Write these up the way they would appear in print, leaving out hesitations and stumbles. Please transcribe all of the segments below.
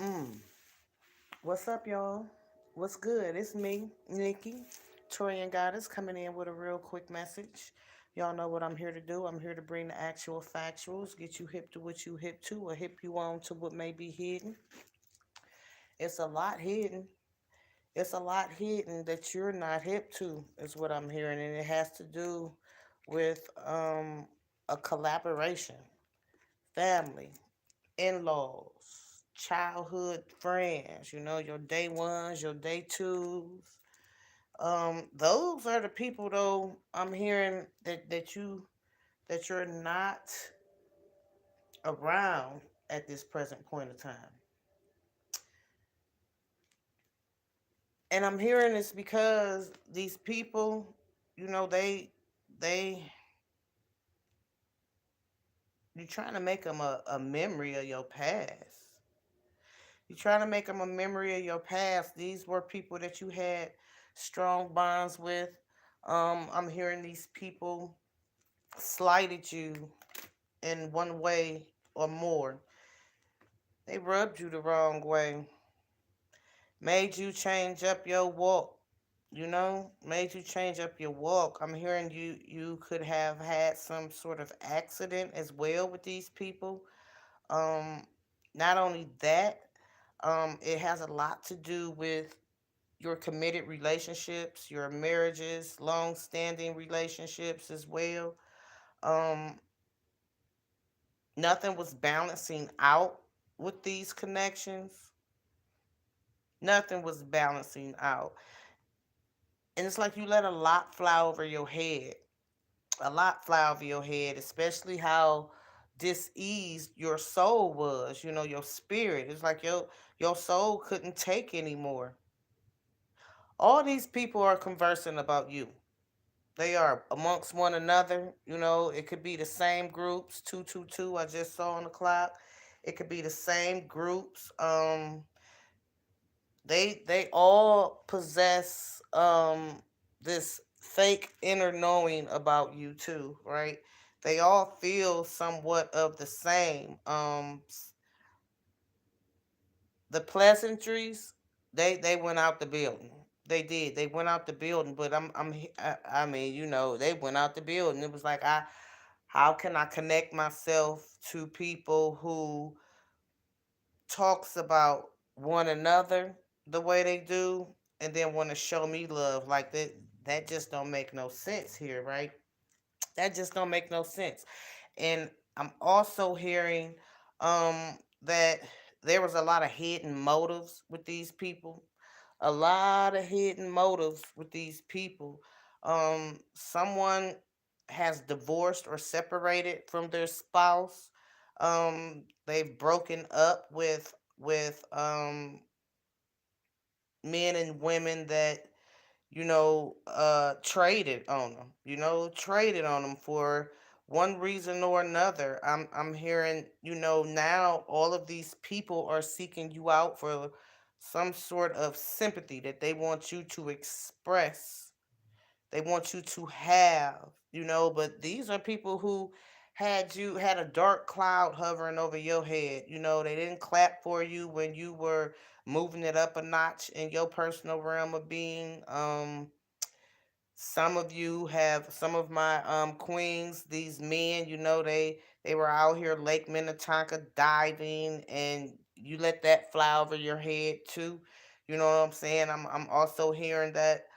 Mm. What's up, y'all? What's good? It's me, Nikki, Torian Goddess, coming in with a real quick message. Y'all know what I'm here to do. I'm here to bring the actual factuals, get you hip to what you hip to, or hip you on to what may be hidden. It's a lot hidden. It's a lot hidden that you're not hip to, is what I'm hearing, and it has to do with a collaboration, family, in-laws, childhood friends, your day ones, your day twos. Those are the people though I'm hearing that you're not around at this present point of time. And I'm hearing this because these people, you know, they you're trying to make them a memory of your past. You're trying to make them a memory of your past. These were people that you had strong bonds with. I'm hearing these people slighted you in one way or more. They rubbed you the wrong way, made you change up your walk. Made you change up your walk. I'm hearing you could have had some sort of accident as well with these people. Um, Not only that, it has a lot to do with your committed relationships, your marriages, long-standing relationships as well. Um, Nothing was balancing out with these connections. Nothing was balancing out. And it's like you let a lot fly over your head. A lot fly over your head, especially how diseased your soul was, your spirit. It's like your soul couldn't take anymore. All these people are conversing about you. They are amongst one another. It could be the same groups, 222 I just saw on the clock. It could be the same groups. They all possess this fake inner knowing about you too, right? They all feel somewhat of the same. The pleasantries, they went out the building. They did. They went out the building, but I mean, they went out the building. It was like how can I connect myself to people who talks about one another the way they do and then want to show me love like that? That just don't make no sense here, right? That just don't make no sense. And I'm also hearing that there was a lot of hidden motives with these people. A lot of hidden motives with these people. Someone has divorced or separated from their spouse. They've broken up with men and women that traded on them for one reason or another. I'm hearing, now all of these people are seeking you out for some sort of sympathy that they want you to express. They want you to have, but these are people who had a dark cloud hovering over your head. They didn't clap for you when you were moving it up a notch in your personal realm of being. Some of my queens, these men, they were out here Lake Minnetonka diving, and you let that fly over your head too. You know what I'm saying? I'm also hearing that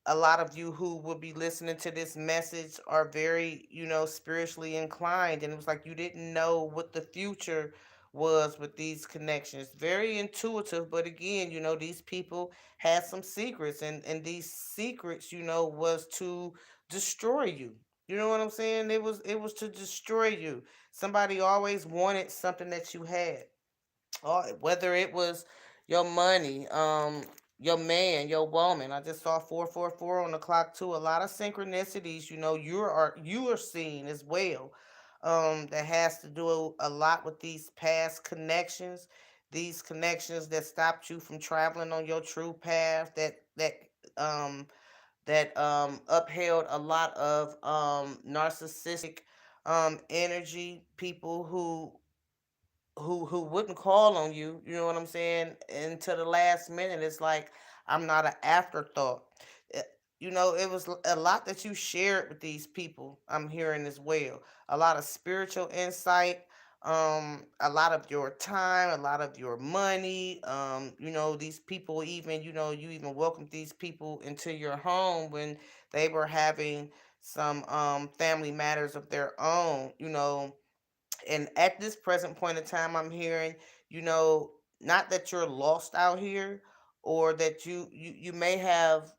a lot of you who will be listening to this message are very, spiritually inclined. And it was like you didn't know what the future was with these connections. Very intuitive, but again, these people had some secrets, and these secrets, was to destroy you. You know what I'm saying? It was to destroy you. Somebody always wanted something that you had, whether it was your money, your man, your woman. I just saw 444 on the clock too. A lot of synchronicities, you are seeing as well. That has to do a lot with these past connections, these connections that stopped you from traveling on your true path, um upheld a lot of narcissistic energy, people who who wouldn't call on you, you know what I'm saying, until the last minute. It's like I'm not an afterthought. Eh, You know, it was a lot that you shared with these people. I'm hearing as well. A lot of spiritual insight, a lot of your time, a lot of your money. You know, these people even, you know, you even welcomed these people into your home when they were having some family matters of their own, you know. And at this present point in time, I'm hearing, you know, not that you're lost out here, or that you may have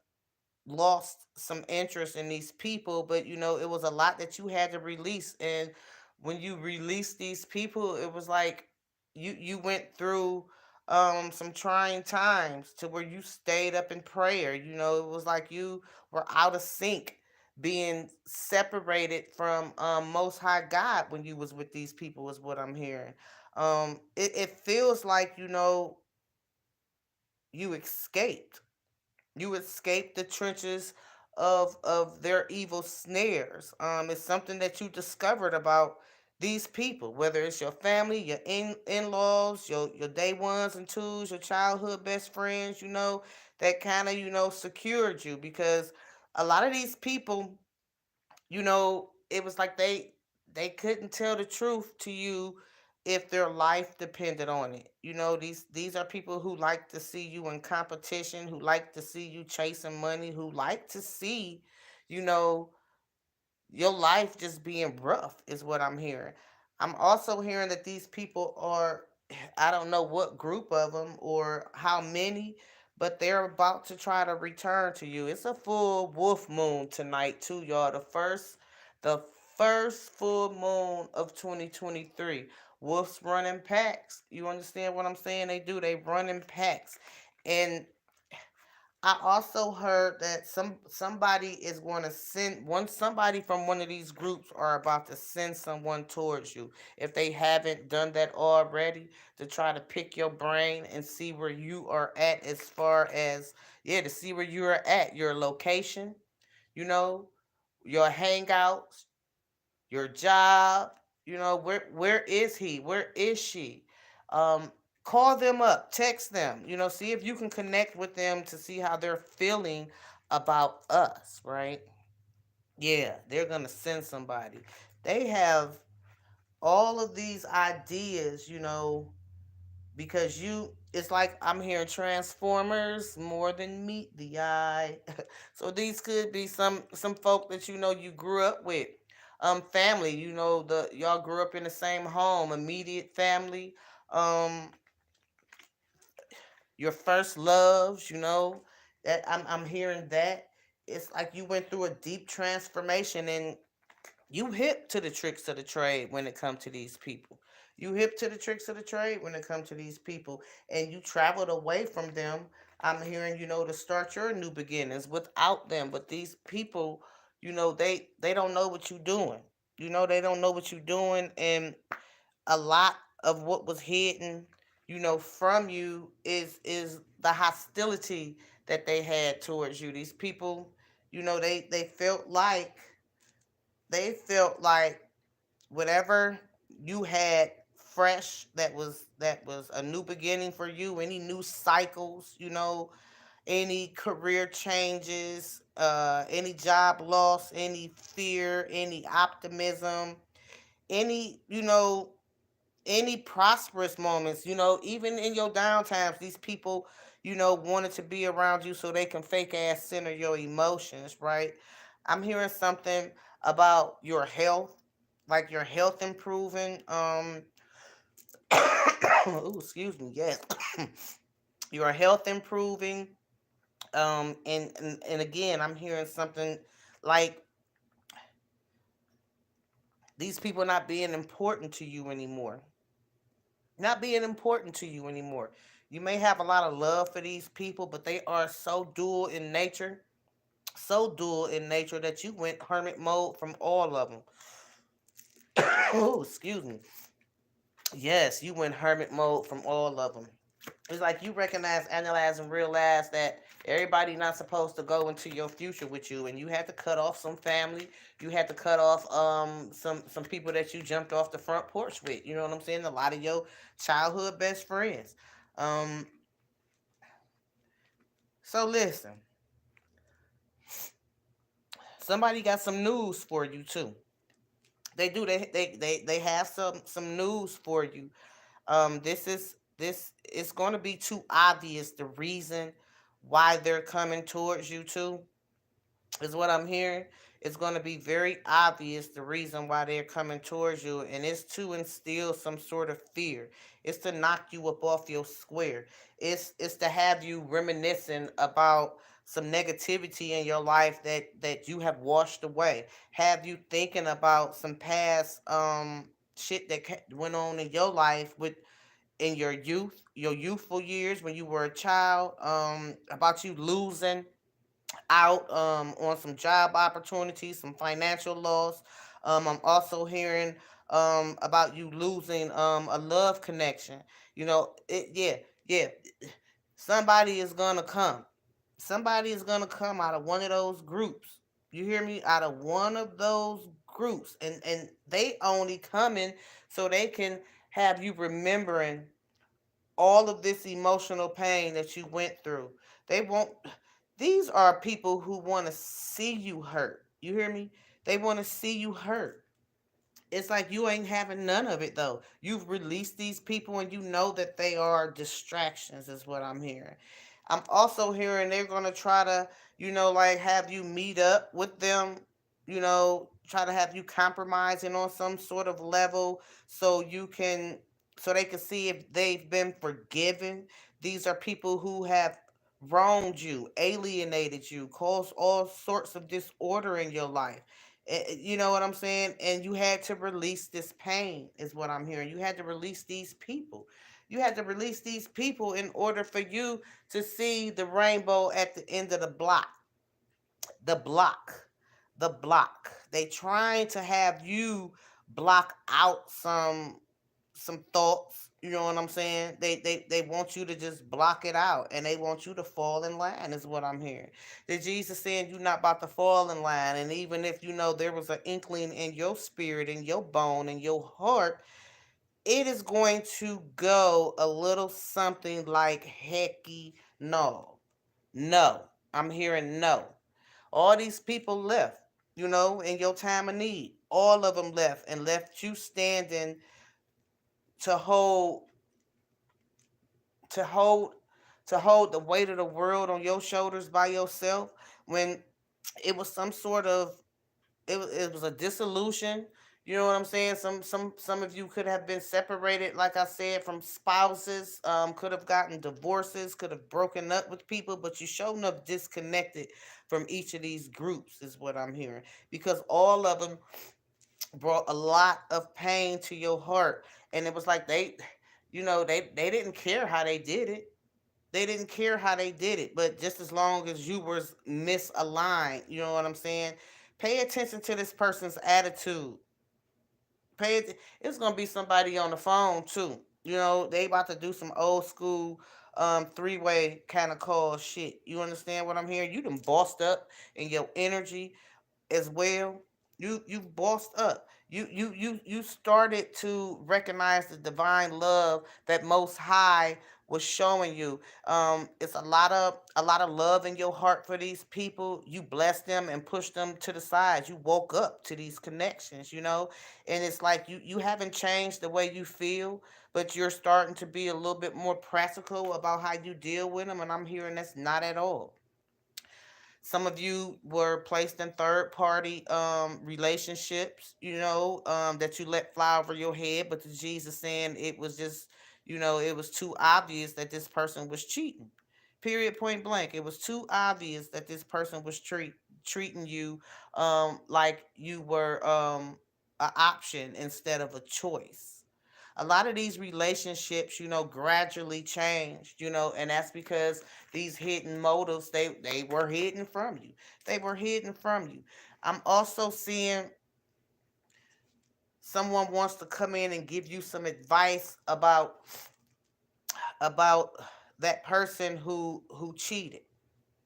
lost some interest in these people, but you know, it was a lot that you had to release. And when you released these people, it was like you went through some trying times to where you stayed up in prayer. You know, it was like you were out of sync, being separated from most high God when you was with these people, is what I'm hearing. It feels like, you know, you escaped. You escape the trenches of their evil snares. It's something that you discovered about these people, whether it's your family, your in-laws, your day ones and twos, your childhood best friends, you know, that kind of, you know, secured you, because a lot of these people, you know, it was like they couldn't tell the truth to you if their life depended on it. You know, these are people who like to see you in competition, who like to see you chasing money, who like to see, you know, your life just being rough, is what I'm hearing. I'm also hearing that these people are, I don't know what group of them or how many, but they're about to try to return to you. It's a full wolf moon tonight too, y'all. The first full moon of 2023. Wolves run in packs. You understand what I'm saying? They run in packs. And I also heard that somebody is going to send one, somebody from one of these groups are about to send someone towards you, if they haven't done that already, to try to pick your brain and see where you are at, as far as, yeah, to see where you are at, your location, you know, your hangouts, your job, you know, where is he? Where is she? Um, Call them up, text them, you know, see if you can connect with them to see how they're feeling about us, right? Yeah, they're gonna send somebody. They have all of these ideas, you know, because you, it's like I'm hearing transformers more than meet the eye. So these could be some folk that, you know, you grew up with, family, you know, the y'all grew up in the same home, immediate family, um your first loves, you know, that I'm hearing that. It's like you went through a deep transformation, and you hip to the tricks of the trade when it comes to these people. You hip to the tricks of the trade when it comes to these people, and you traveled away from them. I'm hearing, you know, to start your new beginnings without them. But these people, you know, they don't know what you're doing. You know, they don't know what you're doing, and a lot of what was hidden, you know, from you is the hostility that they had towards you. These people, you know, they felt like whatever you had fresh, that was a new beginning for you, any new cycles, you know, any career changes, any job loss, any fear, any optimism, any, you know, any prosperous moments, you know, even in your downtimes, these people, you know, wanted to be around you so they can fake ass center your emotions, right? I'm hearing something about your health, like your health improving. Ooh, excuse me, yes. Your health improving. And again, I'm hearing something like these people not being important to you anymore. Not being important to you anymore. You may have a lot of love for these people, but they are so dual in nature that you went hermit mode from all of them. Oh, excuse me. Yes, you went hermit mode from all of them. It's like you recognize, analyze, and realize that everybody not supposed to go into your future with you, and you had to cut off some family. You had to cut off some people that you jumped off the front porch with. You know what I'm saying? A lot of your childhood best friends. Um, so listen, somebody got some news for you too. They do. They have some news for you. This is going to be too obvious. The reason why they're coming towards you too is what I'm hearing. It's going to be very obvious the reason why they're coming towards you, and it's to instill some sort of fear. It's to knock you up off your square. It's to have you reminiscing about some negativity in your life that you have washed away. Have you thinking about some past shit that went on in your life with in your youth, your youthful years when you were a child, about you losing out on some job opportunities, some financial loss. I'm also hearing about you losing a love connection. Yeah, yeah. Somebody is gonna come. Somebody is gonna come out of one of those groups. You hear me? Out of one of those groups, and they only coming so they can have you remembering all of this emotional pain that you went through. They won't. These are people who want to see you hurt. You hear me? They want to see you hurt. It's like you ain't having none of it though. You've released these people and you know that they are distractions, is what I'm hearing. I'm also hearing they're gonna try to, like have you meet up with them, try to have you compromising on some sort of level so you can so they can see if they've been forgiven. These are people who have wronged you, alienated you, caused all sorts of disorder in your life. You know what I'm saying? And you had to release this pain, is what I'm hearing. You had to release these people. You had to release these people in order for you to see the rainbow at the end of the block. The block. The block. They trying to have you block out some thoughts. You know what I'm saying? They want you to just block it out, and they want you to fall in line, is what I'm hearing. That Jesus saying you're not about to fall in line, and even if there was an inkling in your spirit, in your bone, in your heart, it is going to go a little something like hecky no. No. I'm hearing no. All these people left, in your time of need. All of them left and left you standing to hold to hold to hold the weight of the world on your shoulders by yourself when it was some sort of it was a dissolution. You know what I'm saying? Some of you could have been separated, like I said, from spouses, could have gotten divorces, could have broken up with people, but you showed enough disconnected from each of these groups, is what I'm hearing. Because all of them brought a lot of pain to your heart. And it was like they didn't care how they did it. They didn't care how they did it, but just as long as you was misaligned, you know what I'm saying? Pay attention to this person's attitude. It's gonna be somebody on the phone too. They about to do some old school three-way kind of call shit. You understand what I'm hearing? You done bossed up in your energy as well. You've bossed up. You started to recognize the divine love that Most High was showing you. It's a lot of love in your heart for these people. You blessed them and pushed them to the side. You woke up to these connections, and it's like you haven't changed the way you feel, but you're starting to be a little bit more practical about how you deal with them. And I'm hearing that's not at all. Some of you were placed in third party relationships, that you let fly over your head, but the Jesus saying it was just, it was too obvious that this person was cheating. Period, point blank. It was too obvious that this person was treating you like you were an option instead of a choice. A lot of these relationships, gradually changed, and that's because these hidden motives, they were hidden from you. They were hidden from you. I'm also seeing someone wants to come in and give you some advice about about that person who cheated,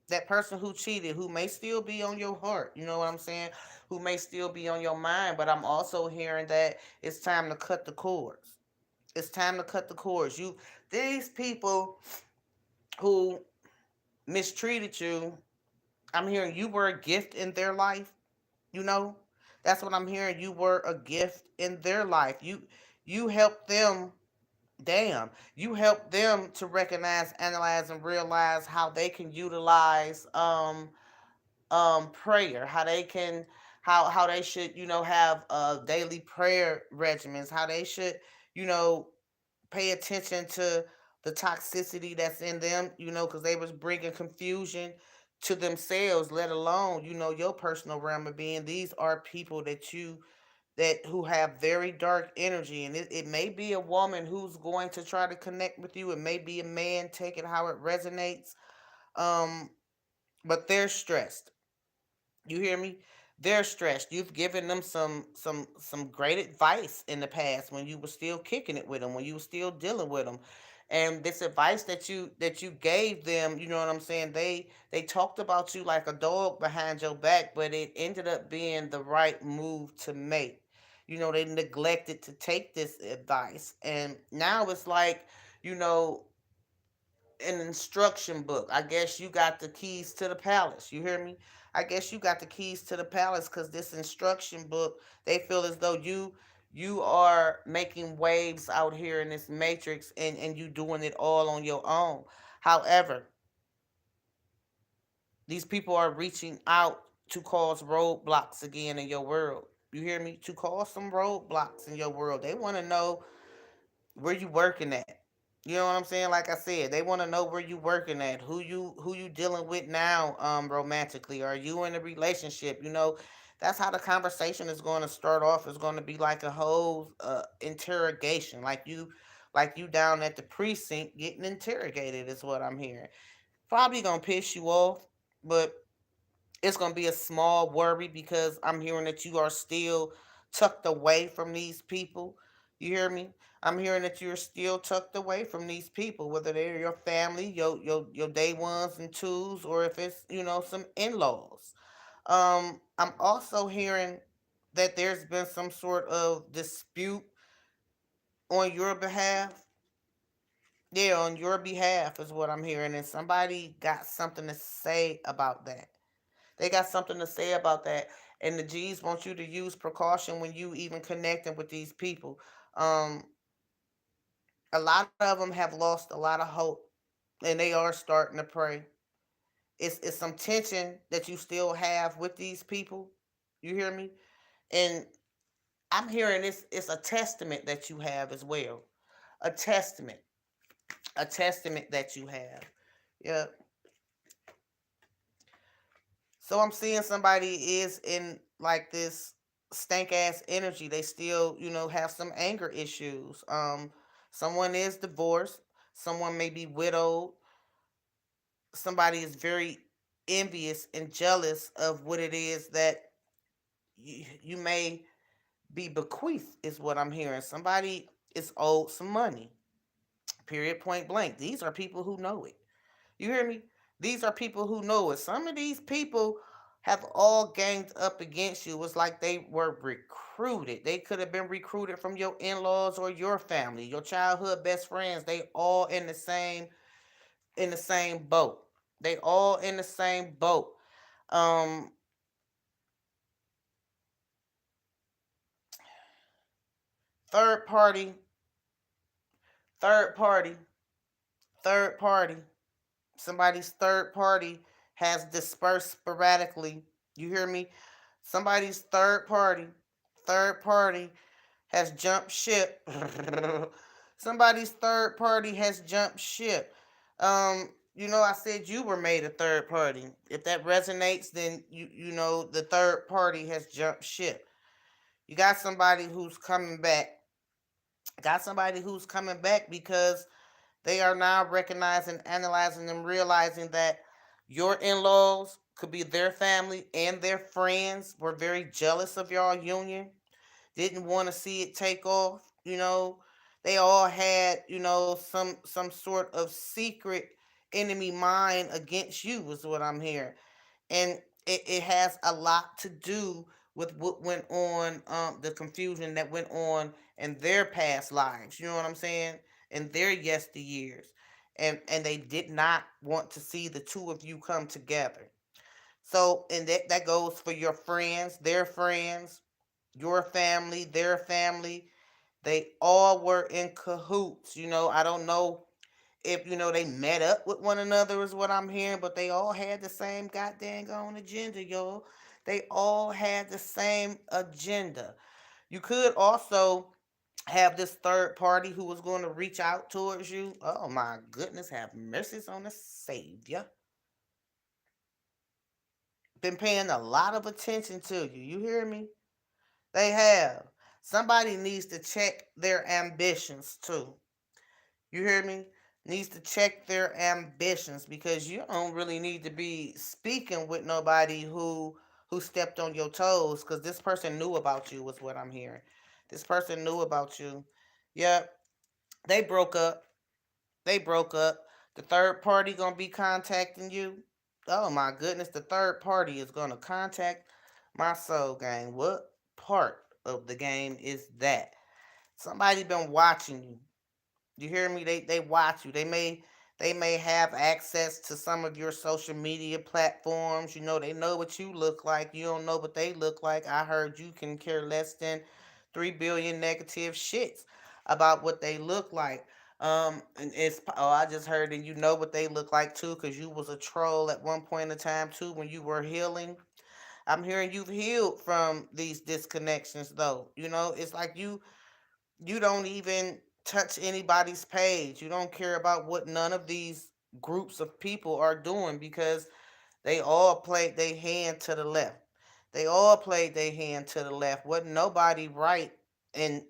that person who cheated, who may still be on your heart, you know what I'm saying, who may still be on your mind. But I'm also hearing that it's time to cut the cords. It's time to cut the cords. You, these people who mistreated you, I'm hearing you were a gift in their life, you know. That's what I'm hearing. You were a gift in their life. You helped them. Damn, you help them to recognize, analyze, and realize how they can utilize prayer, how they can, how they should, have daily prayer regimens, how they should, you know pay attention to the toxicity that's in them, because they was bringing confusion to themselves, let alone, your personal realm of being. These are people that who have very dark energy, and it may be a woman who's going to try to connect with you. It may be a man, take it how it resonates. um but they're stressed. You hear me? They're stressed. You've given them some great advice in the past when you were still kicking it with them, when you were still dealing with them. And this advice that you gave them, you know what I'm saying? They talked about you like a dog behind your back, but it ended up being the right move to make. They neglected to take this advice. And now it's like, you know, an instruction book. I guess you got the keys to the palace. You hear me? I guess you got the keys to the palace because this instruction book, they feel as though you are making waves out here in this matrix, and you doing it all on your own. However, these people are reaching out to cause roadblocks again in your world. You hear me? To cause some roadblocks in your world. They want to know where you working at. You know what I'm saying? Like I said, they want to know where you working at, who you dealing with now, romantically. Are you in a relationship? That's how the conversation is going to start off. It's going to be like a whole interrogation, like you down at the precinct getting interrogated is what I'm hearing. Probably gonna piss you off, but it's gonna be a small worry because I'm hearing that you are still tucked away from these people. You hear me? I'm hearing that you're still tucked away from these people, whether they're your family, your day ones and twos, or if it's some in-laws. I'm also hearing that there's been some sort of dispute on your behalf. Yeah, on your behalf is what I'm hearing, and somebody got something to say about that. They got something to say about that. And the G's want you to use precaution when you even connecting with these people. Um, a lot of them have lost a lot of hope, and they are starting to pray. It's some tension that you still have with these people. You hear me? And I'm hearing this. It's a testament that you have as well. A testament. A testament that you have. Yeah. So I'm seeing somebody is in like this stank ass energy. They still, have some anger issues. Someone is divorced. Someone may be widowed. Somebody is very envious and jealous of what it is that you may be bequeathed, is what I'm hearing. Somebody is owed some money. Period, point blank. These are people who know it. You hear me? These are people who know it. Some of these people have all ganged up against you. It's like they were recruited. They could have been recruited from your in-laws or your family, your childhood best friends. They all in the same boat. They all in the same boat. Um, third party, third party, third party. Somebody's third party has dispersed sporadically. You hear me? Somebody's third party has jumped ship. Somebody's third party has jumped ship. I said you were made a third party. If that resonates, then you know the third party has jumped ship. You got somebody who's coming back. Got somebody who's coming back because they are now recognizing, analyzing, and realizing that your in laws could be their family and their friends were very jealous of y'all union, didn't want to see it take off. They all had, some sort of secret enemy mind against you, is what I'm hearing. And it has a lot to do with what went on, the confusion that went on in their past lives. You know what I'm saying? In their yesteryears. And they did not want to see the two of you come together. So, and that goes for your friends, your family, their family. They all were in cahoots. I don't know if they met up with one another, is what I'm hearing, but they all had the same goddamn on agenda, y'all. They all had the same agenda. You could also have this third party who was going to reach out towards you. Oh my goodness, have mercy on the Savior. Been paying a lot of attention to you. You hear me? They have. Somebody needs to check their ambitions too. You hear me? Needs to check their ambitions, because you don't really need to be speaking with nobody who stepped on your toes, because this person knew about you, was what I'm hearing. This person knew about you. Yep. They broke up. They broke up. The third party gonna be contacting you. Oh my goodness, the third party is gonna contact my soul gang. What part of the game is that? Somebody been watching you. You hear me? They watch you. They may have access to some of your social media platforms. They know what you look like. You don't know what they look like. I heard you can care less than 3 billion negative shits about what they look like. And I just heard, and you know what they look like too, because you was a troll at one point in time too when you were healing. I'm hearing you've healed from these disconnections though. It's like you don't even touch anybody's page. You don't care about what none of these groups of people are doing, because they all played their hand to the left. They all played their hand to the left. Wasn't nobody right in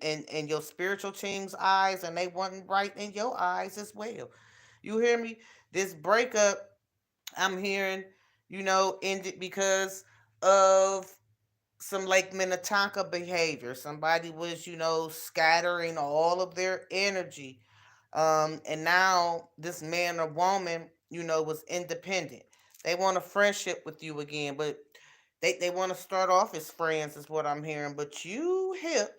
your spiritual team's eyes, and they wasn't right in your eyes as well. You hear me? This breakup, I'm hearing, ended because of some Lake Minnetonka behavior. Somebody was, scattering all of their energy. And now this man or woman, was independent. They want a friendship with you again, but they want to start off as friends, is what I'm hearing. But you hip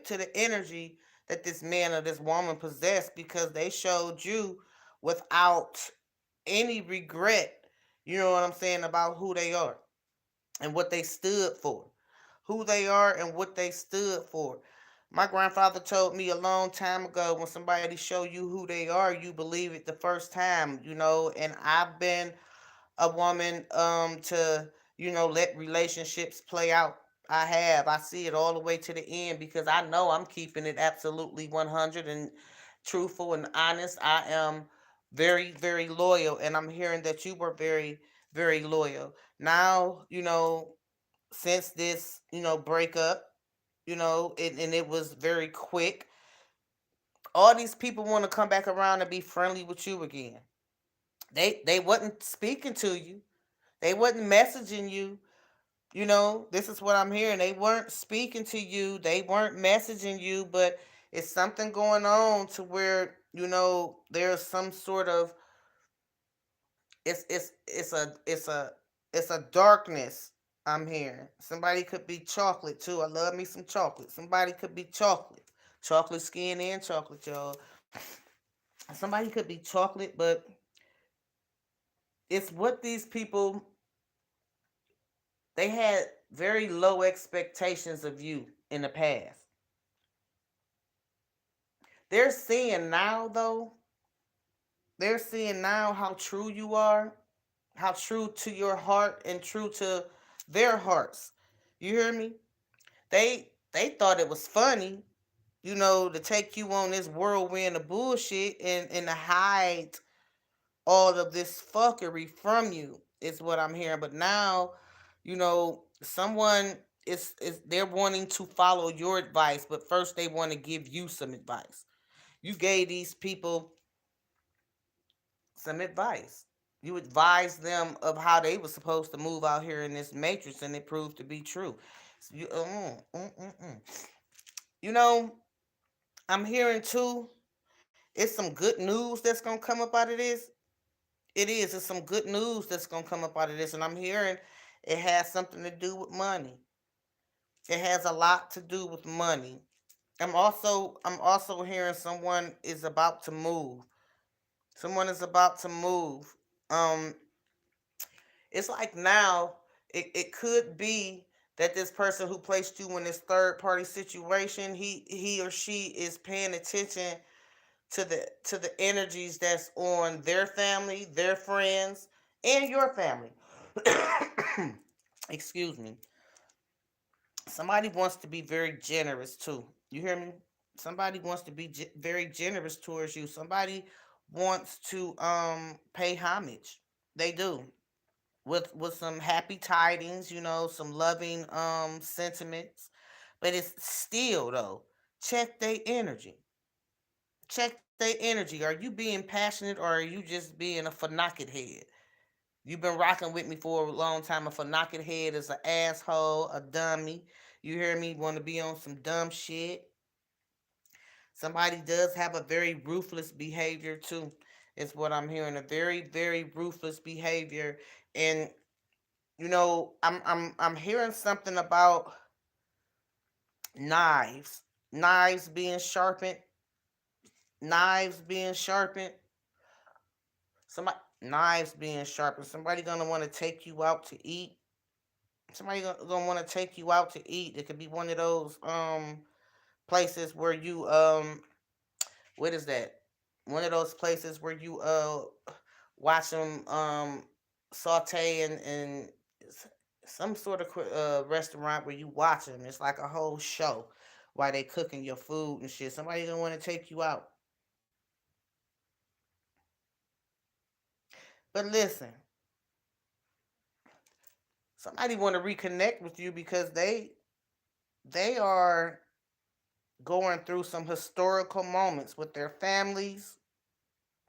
to the energy that this man or this woman possessed, because they showed you without any regret, you know what I'm saying, about who they are and what they stood for. Who they are and what they stood for. My grandfather told me a long time ago, when somebody show you who they are, you believe it the first time, and I've been a woman, to, let relationships play out. I have. I see it all the way to the end, because I know I'm keeping it absolutely 100 and truthful and honest. I am very, very loyal, and I'm hearing that you were very, very loyal. Now, since this, breakup, and it was very quick, all these people want to come back around and be friendly with you again. They wasn't speaking to you. They wasn't messaging you. This is what I'm hearing. They weren't speaking to you. They weren't messaging you, but it's something going on to where, there's some sort of, it's a darkness. I'm hearing somebody could be chocolate too. I love me some chocolate. Somebody could be chocolate skin and chocolate, y'all. Somebody could be chocolate, but it's what these people, they had very low expectations of you in the past. They're seeing now though. They're seeing now how true you are, how true to your heart and true to their hearts. You hear me? They thought it was funny, to take you on this whirlwind of bullshit and to hide all of this fuckery from you, is what I'm hearing. But now, someone is they're wanting to follow your advice, but first they want to give you some advice. You gave these people some advice. You advised them of how they were supposed to move out here in this matrix, and it proved to be true. So you know, I'm hearing too, it's some good news that's gonna come up out of this. It is. It's some good news that's gonna come up out of this, and I'm hearing it has something to do with money. It has a lot to do with money. I'm also hearing someone is about to move. Someone is about to move. Um, it's like now it could be that this person who placed you in this third party situation, he or she is paying attention to the energies that's on their family, their friends, and your family. Excuse me. Somebody wants to be very generous too. You hear me? Somebody wants to be very generous towards you. Somebody wants to pay homage. They do. With some happy tidings, some loving sentiments. But it's still though, check their energy. Check their energy. Are you being passionate or are you just being a fanatic head? You've been rocking with me for a long time. A fanatic head is an asshole, a dummy. You hear me? Want to be on some dumb shit. Somebody does have a very ruthless behavior too. Is what I'm hearing. A very, very ruthless behavior. And I'm hearing something about knives. Knives being sharpened. Knives being sharpened. Somebody knives being sharpened. Somebody gonna want to take you out to eat. Somebody gonna want to take you out to eat. It could be one of those places where you what is that? One of those places where you watch them saute and some sort of restaurant where you watch them. It's like a whole show while they cooking your food and shit. Somebody gonna want to take you out. But listen, somebody want to reconnect with you because they are going through some historical moments with their families,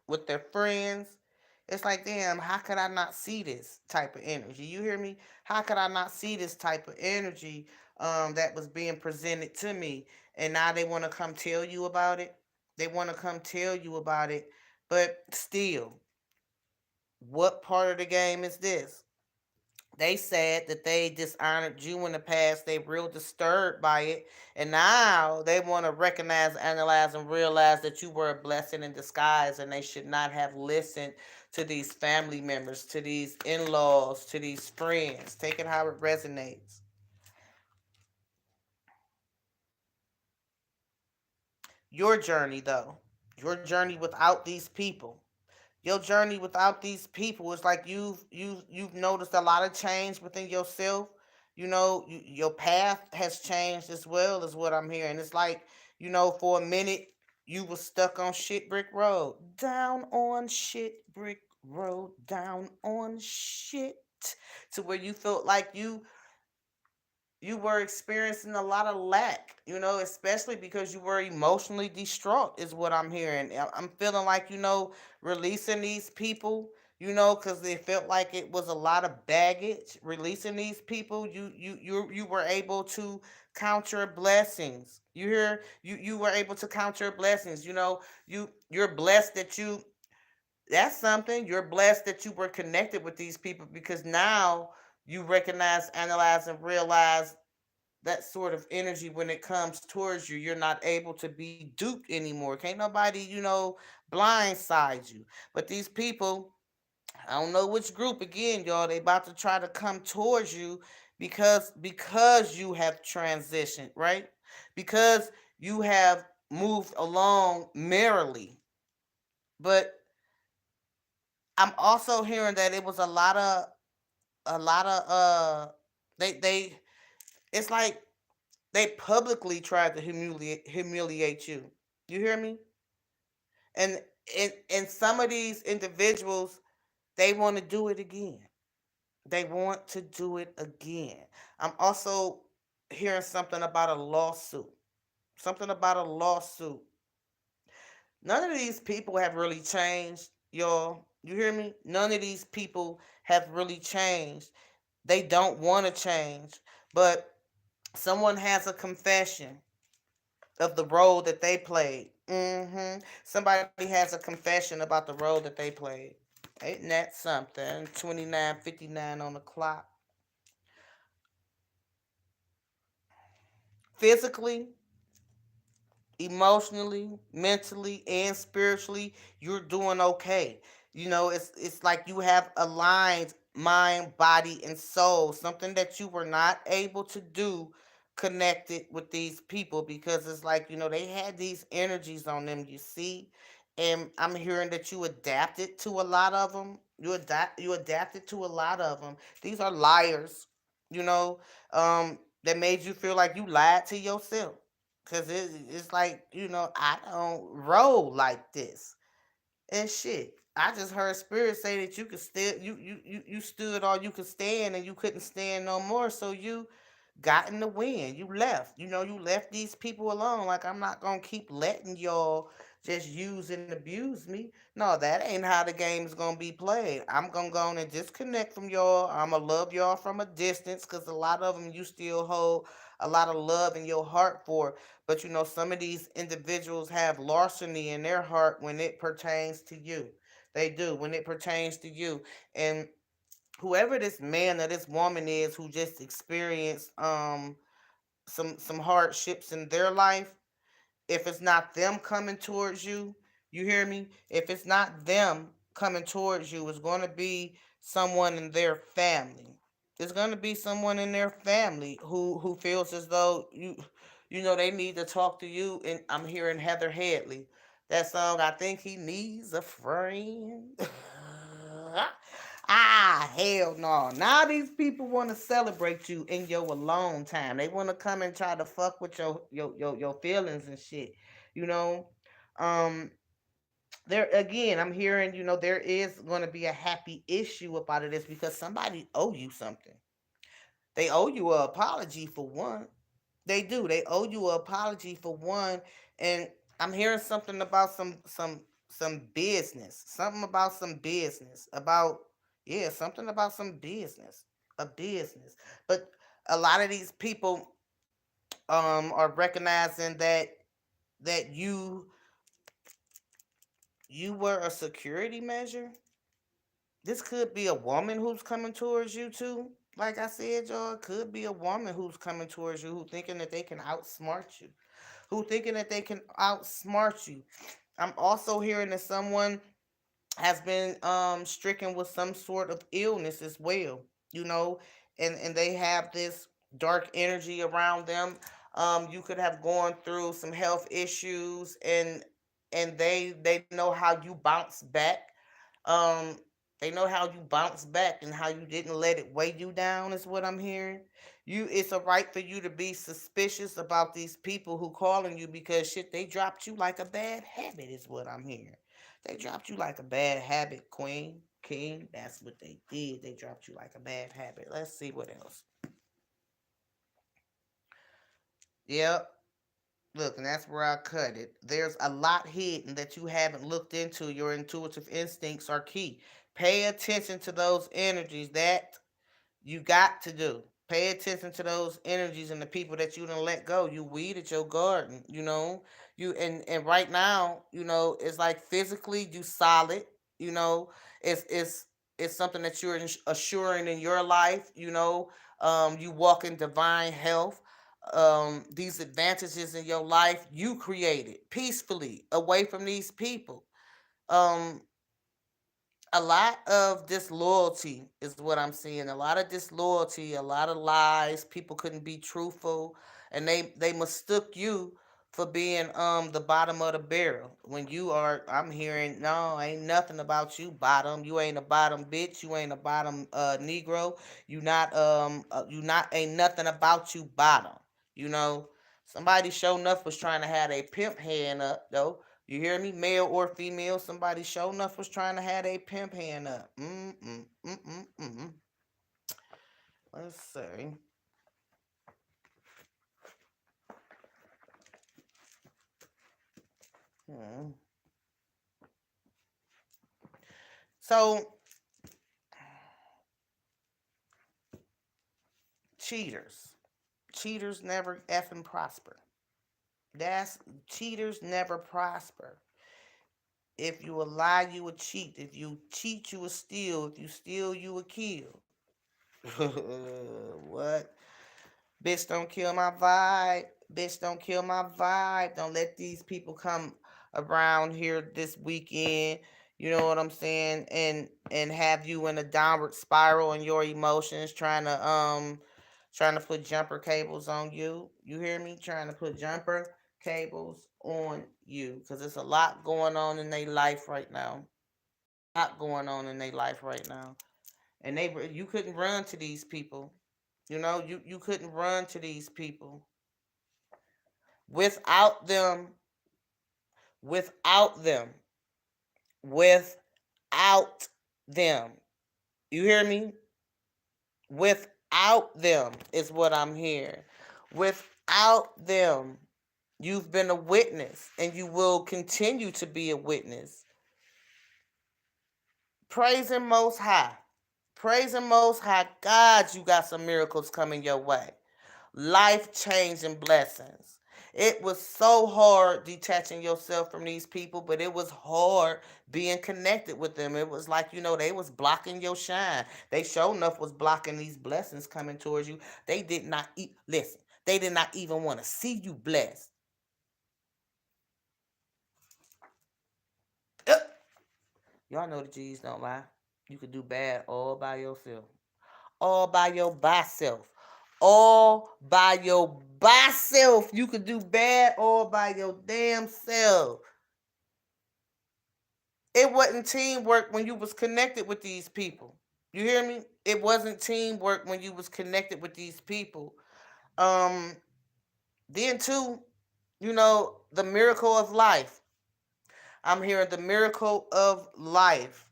with their friends. It's like, damn, how could I not see this type of energy? You hear me? How could I not see this type of energy that was being presented to me? And now they want to come tell you about it. They want to come tell you about it. But still, what part of the game is this? They said that they dishonored you in the past. They real disturbed by it. And now they want to recognize, analyze, and realize that you were a blessing in disguise and they should not have listened to these family members, to these in-laws, to these friends. Take it how it resonates. Your journey though. Your journey without these people. Your journey without these people is like you've noticed a lot of change within yourself. Your path has changed as well, is what I'm hearing. It's like, for a minute you was stuck on shit brick road, down on shit brick road, down on shit, to where you felt like you were experiencing a lot of lack, especially because you were emotionally distraught, is what I'm hearing. I'm feeling like, releasing these people, because they felt like it was a lot of baggage. Releasing these people, you were able to count your blessings. You hear? You were able to count your blessings. You're blessed that that's something. You're blessed that you were connected with these people because now you recognize, analyze, and realize that sort of energy when it comes towards you. You're not able to be duped anymore. Can't nobody, blindside you. But these people, I don't know which group again, y'all, they about to try to come towards you because you have transitioned, right? Because you have moved along merrily. But I'm also hearing that it was a lot of they it's like they publicly tried to humiliate you. You hear me? And some of these individuals, they want to do it again. They want to do it again. I'm also hearing something about a lawsuit. Something about a lawsuit. None of these people have really changed, y'all. You hear me? None of these people have really changed. They don't want to change. But someone has a confession. of the role that they played. Somebody has a confession about the role that they played. Ain't that something? 29:59 on the clock. Physically, emotionally, mentally, and spiritually, you're doing okay. It's like you have aligned mind, body, and soul, something that you were not able to do connected with these people because it's like, they had these energies on them, you see? And I'm hearing that you adapted to a lot of them. You adapted to a lot of them. These are liars, you know, that made you feel like you lied to yourself. Cause it's like, I don't roll like this and shit. I just heard spirit say that you could still you stood all you could stand and you couldn't stand no more. So you got in the wind. You left. You left these people alone. Like, I'm not gonna keep letting y'all just use and abuse me. No, that ain't how the game's gonna be played. I'm gonna go on and disconnect from y'all. I'm gonna love y'all from a distance because a lot of them you still hold a lot of love in your heart for. But some of these individuals have larceny in their heart when it pertains to you. They do when it pertains to you. And whoever this man or this woman is who just experienced some hardships in their life, if it's not them coming towards you, you hear me? If it's not them coming towards you, it's going to be someone in their family. It's going to be someone in their family who feels as though they need to talk to you. And I'm hearing Heather Headley. That song, I think he needs a friend. Hell no. Now these people want to celebrate you in your alone time. They want to come and try to fuck with your feelings and shit. You know, um, there again, I'm hearing, there is going to be a happy issue about it is because somebody owe you something. They owe you an apology for one. They do. They owe you an apology for one. And I'm hearing something about some business. Something about some business. About yeah, something about some business. A business. But a lot of these people are recognizing that you were a security measure. This could be a woman who's coming towards you too. Like I said, y'all, it could be a woman who's coming towards you who thinking that they can outsmart you. Who thinking that they can outsmart you. I'm also hearing that someone has been stricken with some sort of illness as well, you know, and they have this dark energy around them. You could have gone through some health issues and they know how you bounce back. um they know how you bounce back and how you didn't let it weigh you down is what I'm hearing. It's a right for you to be suspicious about these people who calling you because shit, they dropped you like a bad habit is what I'm hearing. They dropped you like a bad habit, queen, king. That's what they did. They dropped you like a bad habit. Let's see what else. Yep. Look, and that's where I cut it. There's a lot hidden that you haven't looked into. Your intuitive instincts are key. Pay attention to those energies. That you got to do. Pay attention to those energies and the people that you don't let go. You weeded your garden, and right now, it's like physically you solid, you know, it's something that you're assuring in your life, you walk in divine health. These advantages in your life you created peacefully away from these people. Um, a lot of disloyalty is what I'm seeing. A lot of disloyalty, a lot of lies. People couldn't be truthful, and they mistook you for being the bottom of the barrel when you are. I'm hearing no, ain't nothing about you bottom. You ain't a bottom bitch. You ain't a bottom Negro. You not ain't nothing about you bottom. You know, somebody show enough was trying to have a pimp hand up though. You hear me? Male or female, somebody show enough was trying to have a pimp hand up. Let's see. Hmm. So, cheaters. Cheaters never effing prosper. That's cheaters never prosper. If you a lie, you a cheat. If you cheat, you a steal. If you steal, you a kill. What? Bitch, don't kill my vibe. Bitch, don't kill my vibe. Don't let these people come around here this weekend. You know what I'm saying? And have you in a downward spiral in your emotions, trying to put jumper cables on you. You hear me? Trying to put jumper cables on you, because there's a lot going on in their life right now. A lot going on in their life right now, and you couldn't run to these people. You couldn't run to these people without them, without them, without them. You hear me? Without them is what I'm hearing. Without them, you've been a witness and you will continue to be a witness. Praise Him Most High. Praise Him Most High. God, you got some miracles coming your way. Life changing blessings. It was so hard detaching yourself from these people, but it was hard being connected with them. It was like, they was blocking your shine. They sure enough was blocking these blessings coming towards you. They did not listen. They did not even want to see you blessed. Uh, Y'all know the G's don't lie. You could do bad all by yourself. All by your by self. All by your by self. You could do bad all by your damn self. It wasn't teamwork when you was connected with these people. You hear me? It wasn't teamwork when you was connected with these people. Um, then too, the miracle of life. I'm hearing the miracle of life.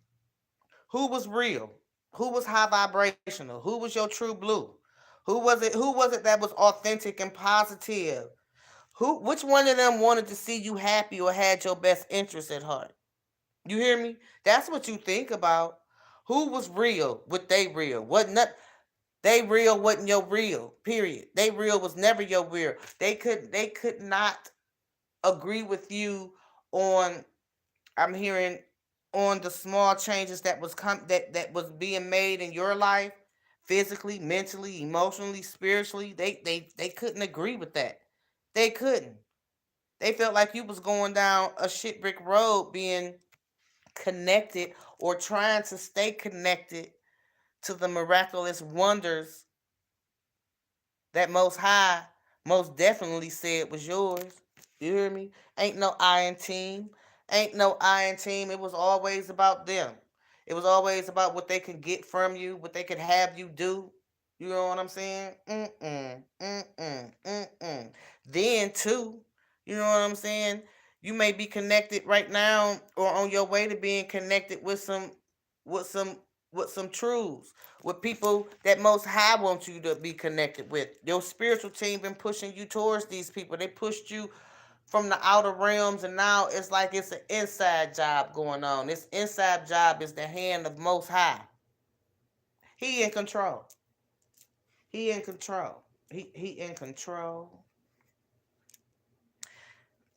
Who was real? Who was high vibrational? Who was your true blue? Who was it that was authentic and positive? Which one of them wanted to see you happy or had your best interest at heart? You hear me? That's what you think about. Who was real? What they real? What not? They real wasn't your real. Period. They real was never your real. They could not agree with you on. I'm hearing on the small changes that was being made in your life, physically, mentally, emotionally, spiritually. They couldn't agree with that. They couldn't. They felt like you was going down a shit brick road being connected or trying to stay connected to the miraculous wonders that Most High most definitely said was yours. You hear me? Ain't no iron team. Ain't no iron team. It was always about them. It was always about what they could get from you, what they could have you do. You know what I'm saying? Mm-mm, mm-mm, mm-mm. Then, too, you know what I'm saying? You may be connected right now or on your way to being connected with some, with some truths, with people that Most High wants you to be connected with. Your spiritual team been pushing you towards these people. They pushed you from the outer realms, and now it's like it's an inside job going on. This inside job is the hand of Most High. He in control. He in control. He in control.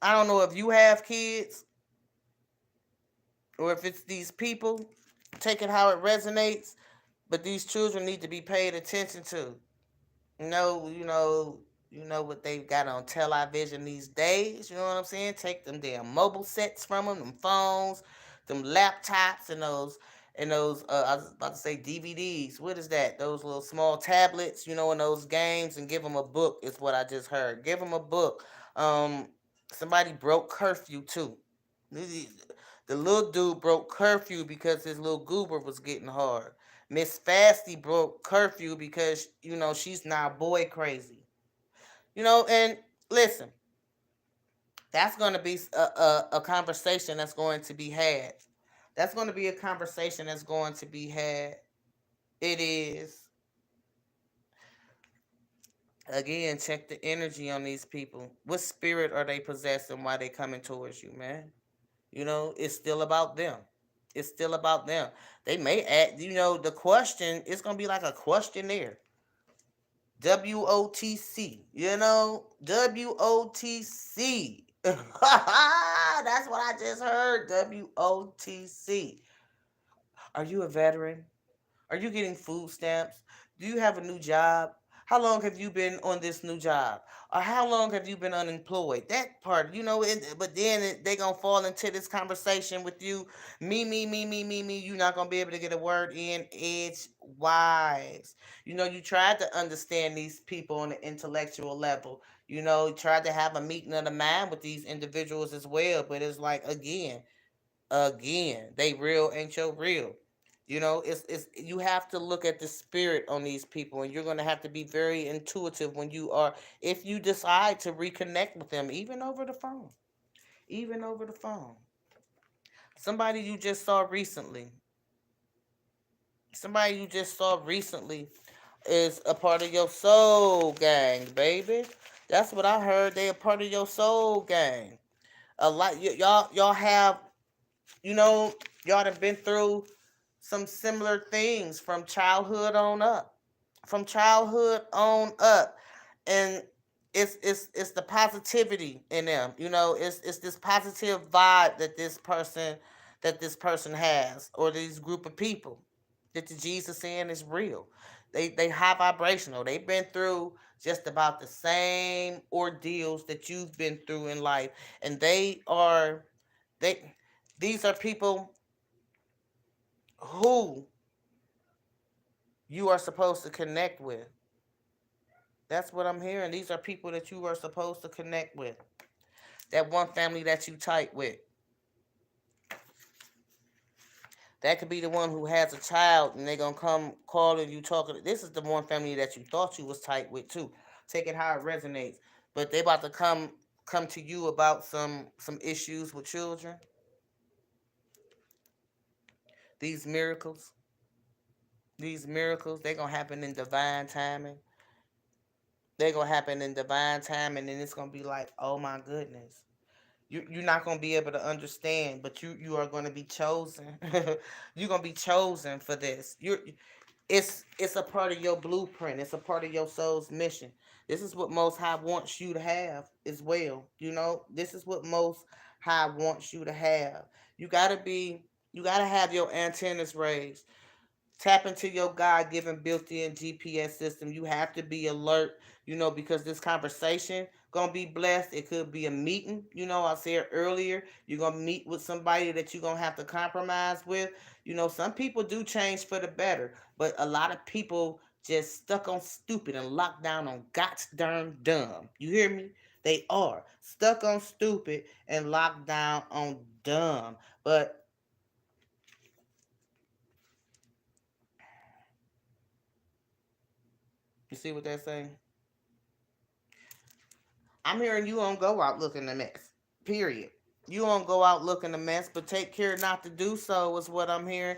I don't know if you have kids or if it's these people. Take it how it resonates, but these children need to be paid attention to. You know what they've got on television these days. You know what I'm saying? Take them damn mobile sets from them phones, them laptops, and those. I was about to say DVDs. What is that? Those little small tablets. And those games, and give them a book. Is what I just heard. Give them a book. Um, Somebody broke curfew too. The little dude broke curfew because his little goober was getting hard. Miss Fasty broke curfew because she's now boy crazy. And listen, that's going to be a conversation that's going to be had. That's going to be a conversation that's going to be had. It is. Again, check the energy on these people. What spirit are they possessing while they coming towards you, man? It's still about them. It's still about them. They may add, the question, it's going to be like a questionnaire. WOTC, WOTC. That's what I just heard. WOTC. Are you a veteran? Are you getting food stamps? Do you have a new job? How long have you been on this new job? Or how long have you been unemployed? That part, but then they going to fall into this conversation with you. Me. You're not going to be able to get a word in edgewise. You tried to understand these people on the intellectual level. You tried to have a meeting of the mind with these individuals as well. But it's like, again, they real ain't your real. It's you have to look at the spirit on these people, and you're going to have to be very intuitive when you are, if you decide to reconnect with them, even over the phone. somebody you just saw recently somebody you just saw recently is a part of your soul gang, baby. That's what I heard. They a part of your soul gang. A lot, y'all have, you know y'all have been through some similar things from childhood on up. And it's the positivity in them. It's this positive vibe that this person has, or this group of people that the Jesus in is real. They high vibrational. They've been through just about the same ordeals that you've been through in life, and they these are people who you are supposed to connect with. That's what I'm hearing. These are people that you are supposed to connect with. That one family that you tight with. That could be the one who has a child and they're gonna come calling you talking. This is the one family that you thought you was tight with too. Take it how it resonates. But they about to come to you about some issues with children. These miracles. These miracles, they gonna happen in divine timing. They gonna happen in divine timing, and it's gonna be like, oh my goodness. You're not gonna be able to understand, but you are gonna be chosen. You're gonna be chosen for this. It's a part of your blueprint. It's a part of your soul's mission. This is what Most High wants you to have as well. This is what Most High wants you to have. You gotta be. You gotta have your antennas raised. Tap into your God given built in GPS system. You have to be alert, because this conversation gonna be blessed. It could be a meeting. I said earlier, you're gonna meet with somebody that you're gonna have to compromise with. Some people do change for the better, but a lot of people just stuck on stupid and locked down on gots darn dumb. You hear me? They are stuck on stupid and locked down on dumb. But you see what they're saying? I'm hearing you don't go out looking a mess. Period. You don't go out looking a mess, but take care not to do so is what I'm hearing.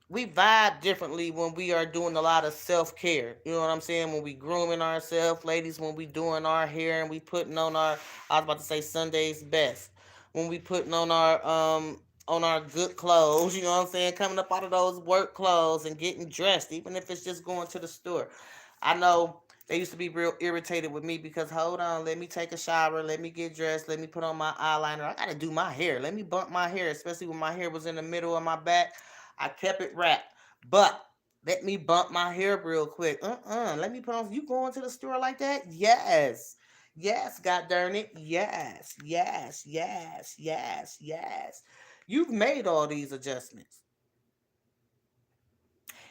We vibe differently when we are doing a lot of self care. You know what I'm saying? When we grooming ourselves, ladies, when we doing our hair and we putting on I was about to say Sunday's best. When we putting on our good clothes, you know what I'm saying? Coming up out of those work clothes and getting dressed, even if it's just going to the store. I know they used to be real irritated with me because, hold on, let me take a shower, let me get dressed, let me put on my eyeliner. I gotta do my hair. Let me bump my hair, especially when my hair was in the middle of my back. I kept it wrapped. But let me bump my hair real quick. Let me put on. You going to the store like that? Yes. Yes, god darn it. Yes. Yes. Yes. Yes. Yes. You've made all these adjustments.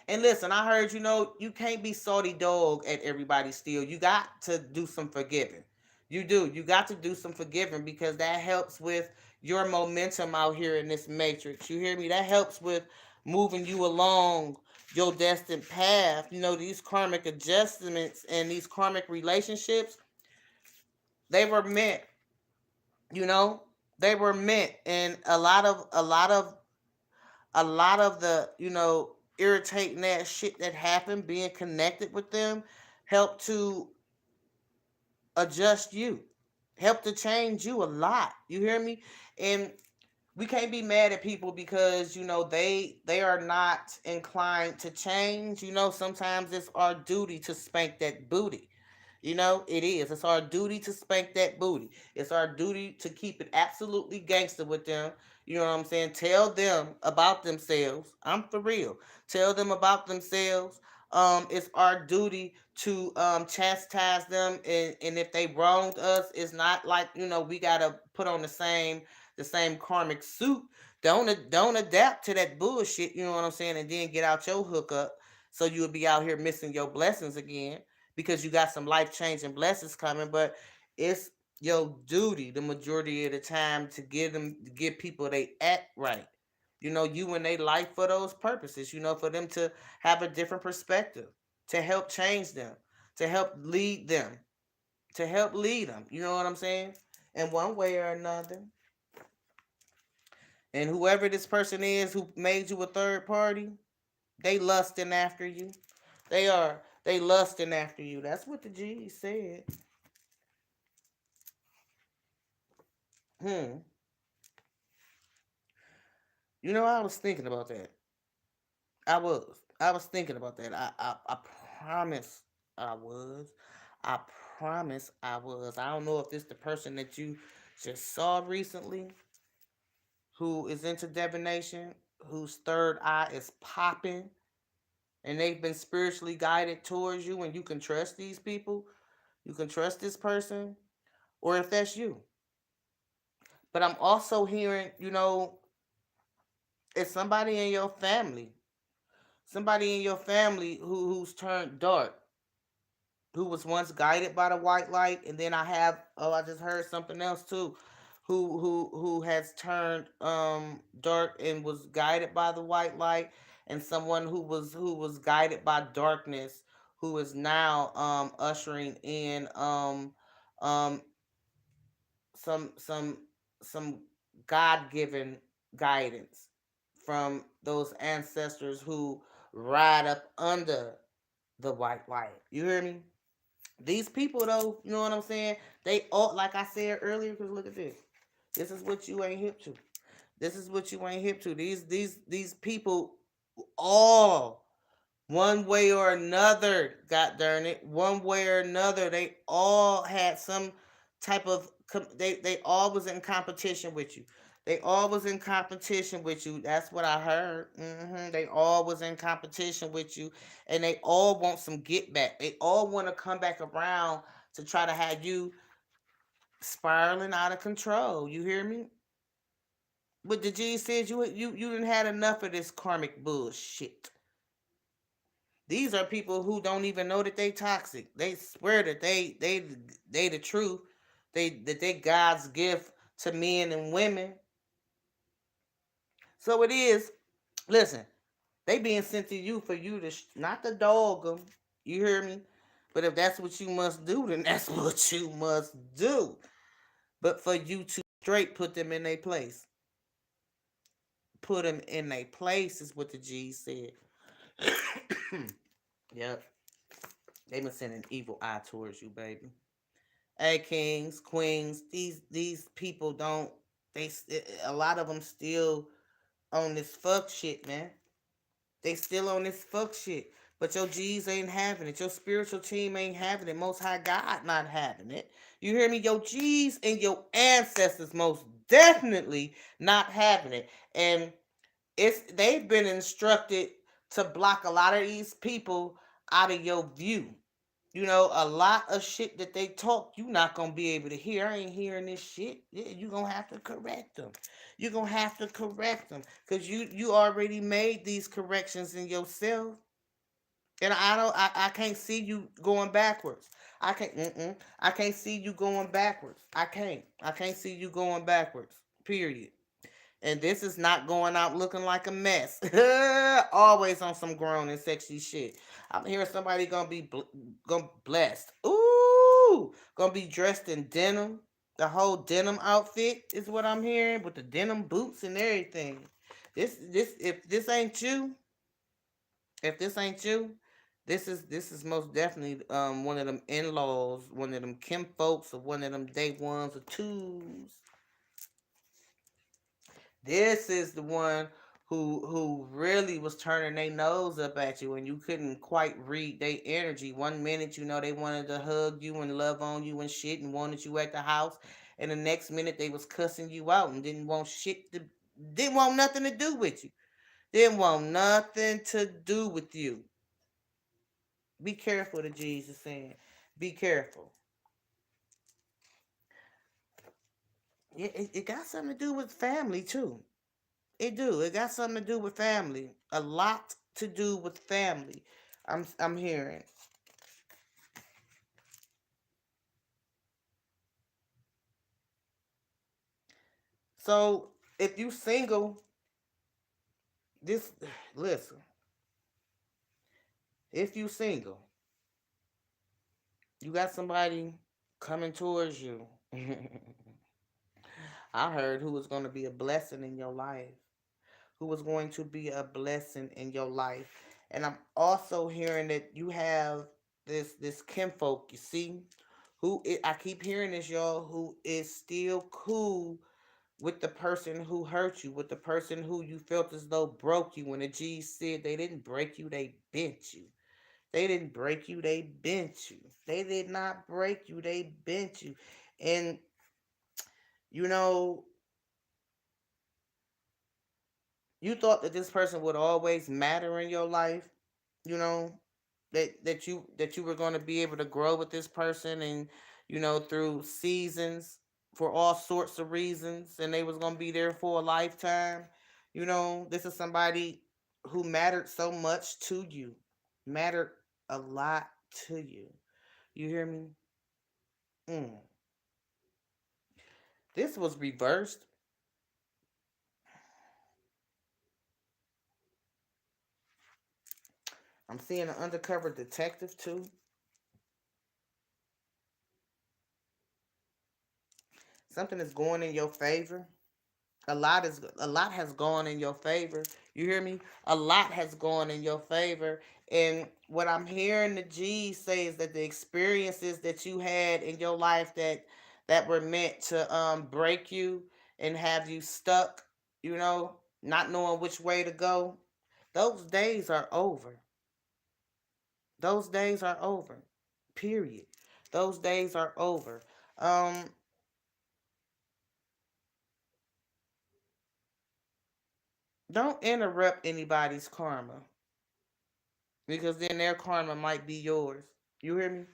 And listen, I heard you can't be salty dog at everybody still. You got to do some forgiving. You do. You got to do some forgiving because that helps with your momentum out here in this matrix. You hear me? That helps with moving you along your destined path. These karmic adjustments and these karmic relationships, they were meant, you know? They were meant, and a lot of the irritating that shit that happened, being connected with them, help to adjust you, help to change you a lot. You hear me? And we can't be mad at people because they are not inclined to change. Sometimes it's our duty to spank that booty. It is. It's our duty to spank that booty. It's our duty to keep it absolutely gangster with them. You know what I'm saying? Tell them about themselves. I'm for real. Tell them about themselves. It's our duty to chastise them, and if they wronged us, it's not like we gotta put on the same karmic suit. Don't adapt to that bullshit. You know what I'm saying? And then get out your hookup, so you'll be out here missing your blessings again because you got some life changing blessings coming. But it's your duty the majority of the time to give people they act right. You and they life for those purposes. For them to have a different perspective, to help change them, to help lead them, to help lead them. You know what I'm saying? In one way or another. And whoever this person is who made you a third party, they lusting after you. They are. They lusting after you. That's what the G said. Hmm. I was thinking about that. I was. I was thinking about that. I promise I was. I promise I was. I don't know if this the person that you just saw recently who is into divination, whose third eye is popping, and they've been spiritually guided towards you, and you can trust these people. You can trust this person, or if that's you. But I'm also hearing, it's somebody in your family who's turned dark, who was once guided by the white light, and then I just heard something else too, who has turned dark and was guided by the white light, and someone who was guided by darkness, who is now ushering in um some some God-given guidance from those ancestors who ride up under the white light. You hear me? These people, though, you know what I'm saying? They all, like I said earlier, because look at this. This is what you ain't hip to. This is what you ain't hip to. These people all one way or another, god darn it, one way or another, they all had some type of they all was in competition with you. They all was in competition with you. That's what I heard. They all was in competition with you, and they all want some get back. They all want to come back around to try to have you spiraling out of control. You hear me? But the G says you didn't had enough of this karmic bullshit. These are people who don't even know that they toxic. They swear that they the truth. They God's gift to men and women. So it is. Listen, they being sent to you for you to not to dog them. You hear me? But if that's what you must do, then that's what you must do. But for you to straight put them in their place, put them in their place is what the G said. Yep, they been sending evil eye towards you, baby. Hey, kings, queens, these people don't. They a lot of them still on this fuck shit, man. They still on this fuck shit. But your G's ain't having it. Your spiritual team ain't having it. Most High God not having it. You hear me? Your G's and your ancestors most definitely not having it. And they've been instructed to block a lot of these people out of your view. A lot of shit that they talk, you not gonna be able to hear. I ain't hearing this shit. Yeah, you gonna have to correct them. You gonna have to correct them because you already made these corrections in yourself, and I can't see you going backwards. I can't. I can't see you going backwards. I can't see you going backwards. Period. And this is not going out looking like a mess. Always on some grown and sexy shit. I'm hearing somebody gonna blessed. Ooh, gonna be dressed in denim. The whole denim outfit is what I'm hearing with the denim boots and everything. This if this ain't you, if this ain't you, this is most definitely one of them in-laws, one of them Kim folks, or one of them day ones or twos This is the one who really was turning their nose up at you, and you couldn't quite read their energy. One minute, they wanted to hug you and love on you and shit, and wanted you at the house, and the next minute they was cussing you out and didn't want nothing to do with you. Didn't want nothing to do with you. Be careful, the Jesus saying. Be careful. It got something to do with family too. It do. It got something to do with family. A lot to do with family. I'm hearing. So if you single, this listen. If you single, you got somebody coming towards you. I heard who was going to be a blessing in your life. Who was going to be a blessing in your life. And I'm also hearing that you have this kinfolk, you see, I keep hearing this, y'all, who is still cool with the person who hurt you, with the person who you felt as though broke you. When the G's said they didn't break you, they bent you. They didn't break you, they bent you. They did not break you, they bent you. And you know, you thought that this person would always matter in your life, you know, that you were going to be able to grow with this person, and through seasons, for all sorts of reasons, and they was going to be there for a lifetime. This is somebody who mattered so much to you, mattered a lot to you. You hear me? mm. This was reversed. I'm seeing an undercover detective too. Something is going in your favor. A lot has gone in your favor. You hear me? A lot has gone in your favor. And what I'm hearing the G say is that the experiences that you had in your life that were meant to break you and have you stuck, not knowing which way to go, those days are over. Those days are over. Period. Those days are over. Um don't interrupt anybody's karma, because then their karma might be yours. You hear me?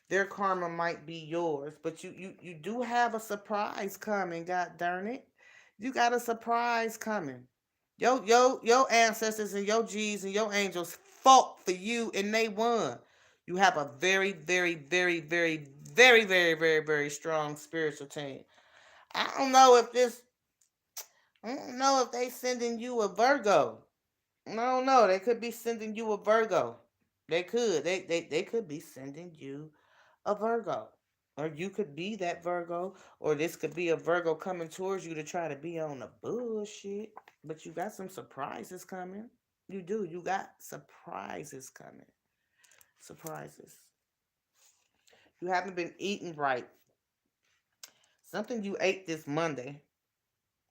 Their karma might be yours, but you do have a surprise coming. God darn it, you got a surprise coming. Your ancestors and your G's and your angels fought for you and they won. You have a very very very very very very very very strong spiritual team. I don't know if this. I don't know if they sending you a Virgo. I don't know. They could be sending you a Virgo. They could. They could be sending you a Virgo. Or you could be that Virgo. Or this could be a Virgo coming towards you to try to be on the bullshit. But you got some surprises coming. You do. You got surprises coming. Surprises. You haven't been eating right. Something you ate this Monday.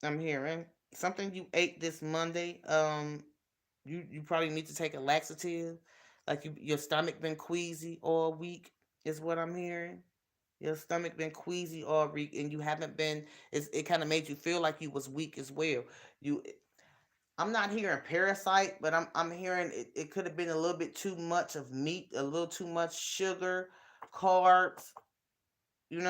I'm hearing. Something you ate this Monday. You probably need to take a laxative. Like your stomach been queasy all week is what I'm hearing. Your stomach been queasy all week, and you haven't been. It kind of made you feel like you was weak as well. You, I'm not hearing parasite, but I'm hearing it could have been a little bit too much of meat, a little too much sugar, carbs. You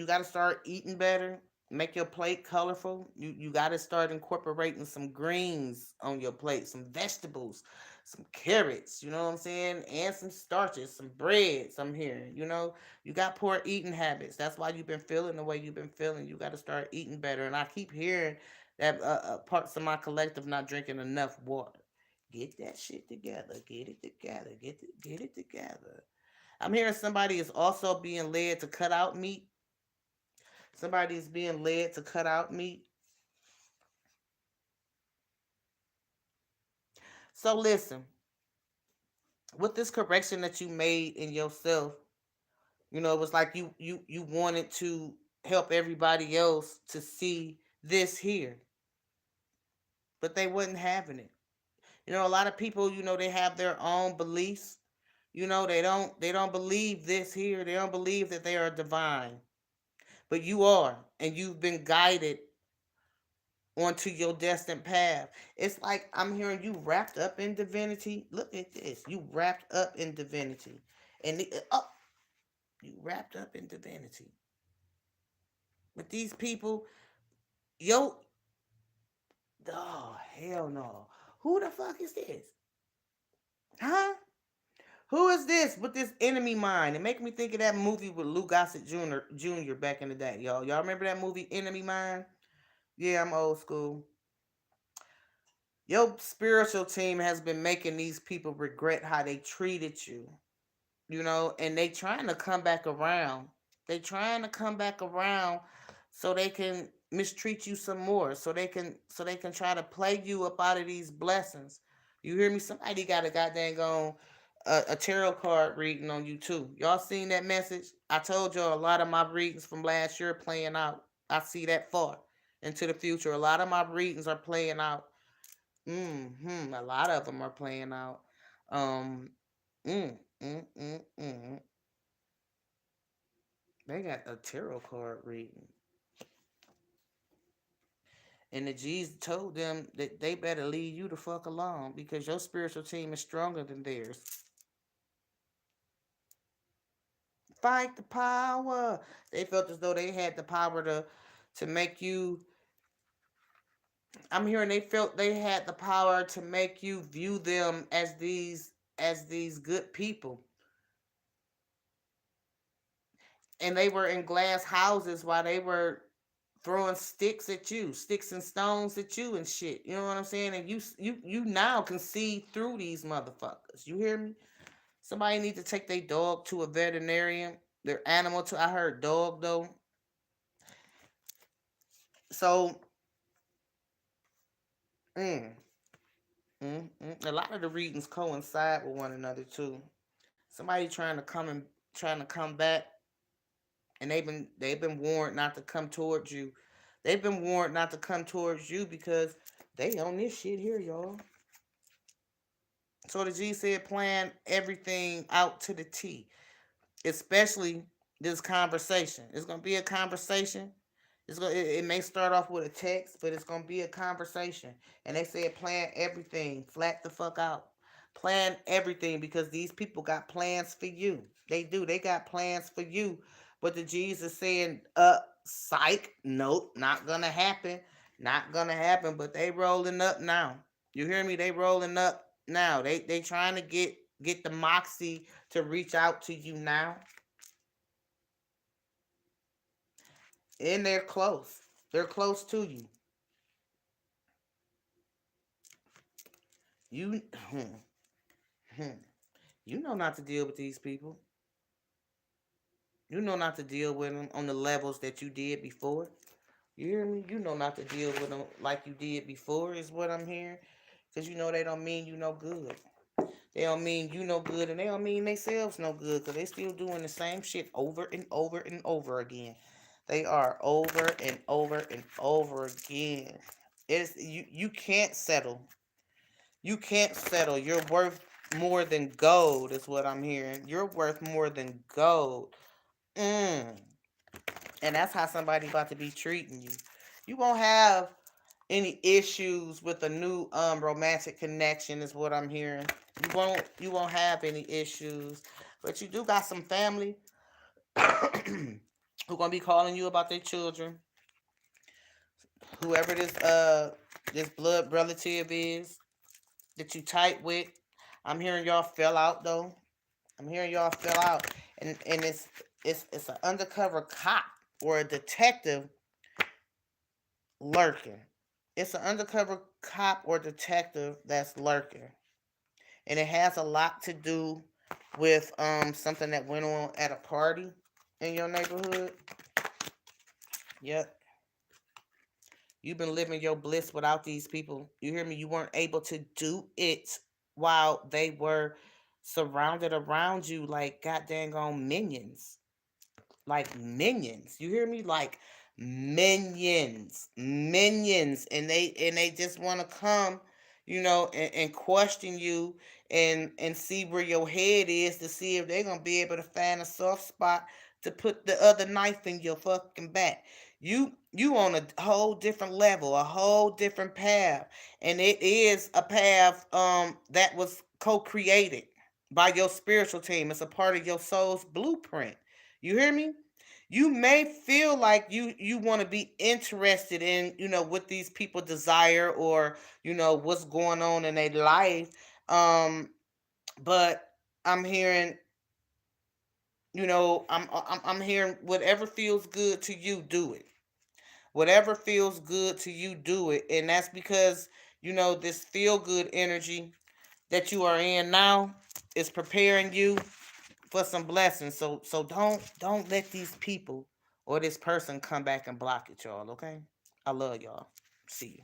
got to start eating better. Make your plate colorful. You got to start incorporating some greens on your plate, some vegetables, some carrots, you know what I'm saying? And some starches, some breads, I'm hearing. You got poor eating habits. That's why you've been feeling the way you've been feeling. You got to start eating better. And I keep hearing that parts of my collective not drinking enough water. Get that shit together. Get it together. Get it together. I'm hearing somebody is also being led to cut out meat. Somebody is being led to cut out meat. So listen, with this correction that you made in yourself, it was like you wanted to help everybody else to see this here. but they wasn't having it. A lot of people, they have their own beliefs. They don't believe this here. They don't believe that they are divine. But you are, and you've been guided onto your destined path. It's like I'm hearing you wrapped up in divinity. Look at this. You wrapped up in divinity. You wrapped up in divinity. But these people, yo, oh, hell no. Who the fuck is this? Huh? Who is this with this enemy mind? It make me think of that movie with Lou Gossett Jr. back in the day, y'all. Y'all remember that movie, Enemy Mind? Yeah, I'm old school. Your spiritual team has been making these people regret how they treated you, and they trying to come back around. They trying to come back around so they can mistreat you some more, so they can try to play you up out of these blessings. You hear me? Somebody got a goddamn on a tarot card reading on you too. Y'all seen that message? I told y'all a lot of my readings from last year playing out. I see that far into the future. A lot of my readings are playing out. A lot of them are playing out. Um, mm, mm, mm, mm. They got a tarot card reading. And the G's told them that they better leave you the fuck alone because your spiritual team is stronger than theirs. Fight the power. They felt as though they had the power to make you. I'm hearing they felt they had the power to make you view them as these good people. And they were in glass houses while they were throwing sticks at you, sticks and stones at you and shit. You know what I'm saying? And you now can see through these motherfuckers. You hear me? Somebody need to take their dog to a veterinarian. Their animal to I heard dog though. So mm, a lot of the readings coincide with one another too. Somebody trying to come back, and they've been warned not to come towards you. They've been warned not to come towards you because they own this shit here, y'all. So the G said plan everything out to the T, especially this conversation. It's gonna be a conversation. It may start off with a text, but it's gonna be a conversation. And they said plan everything, flat the fuck out. Plan everything because these people got plans for you. They do. They got plans for you. But the G's is saying, psych, nope, not gonna happen. Not gonna happen. But they rolling up now. You hear me? They rolling up now. They trying to get the moxie to reach out to you now. And they're close. They're close to you. You you know not to deal with these people. You know not to deal with them on the levels that you did before. You hear me? You know not to deal with them like you did before is what I'm hearing. Because they don't mean you no good. They don't mean you no good, and they don't mean themselves no good because they still doing the same shit over and over and over again. They are over and over and over again. It's you can't settle. You can't settle. You're worth more than gold, is what I'm hearing. You're worth more than gold. Mm. And that's how somebody about to be treating you. You won't have any issues with a new romantic connection, is what I'm hearing. You won't have any issues. But you do got some family who gonna be calling you about their children. Whoever this blood relative is that you tight with. I'm hearing y'all fell out though. I'm hearing y'all fell out, and it's an undercover cop or a detective lurking. It's an undercover cop or detective that's lurking, and it has a lot to do with something that went on at a party in your neighborhood. Yep, you've been living your bliss without these people. You hear me? You weren't able to do it while they were surrounded around you like goddamn on minions. Like minions. You hear me? Like minions, and they just want to come, and question you, and see where your head is, to see if they're gonna be able to find a soft spot to put the other knife in your fucking back. You on a whole different level, a whole different path, and it is a path that was co-created by your spiritual team. It's a part of your soul's blueprint. You hear me? You may feel like you want to be interested in, what these people desire, or what's going on in their life, but I'm hearing, I'm hearing, whatever feels good to you, do it. Whatever feels good to you, do it. And that's because, this feel good energy that you are in now is preparing you for some blessings. So don't let these people or this person come back and block it, y'all. Okay? I love y'all. See you.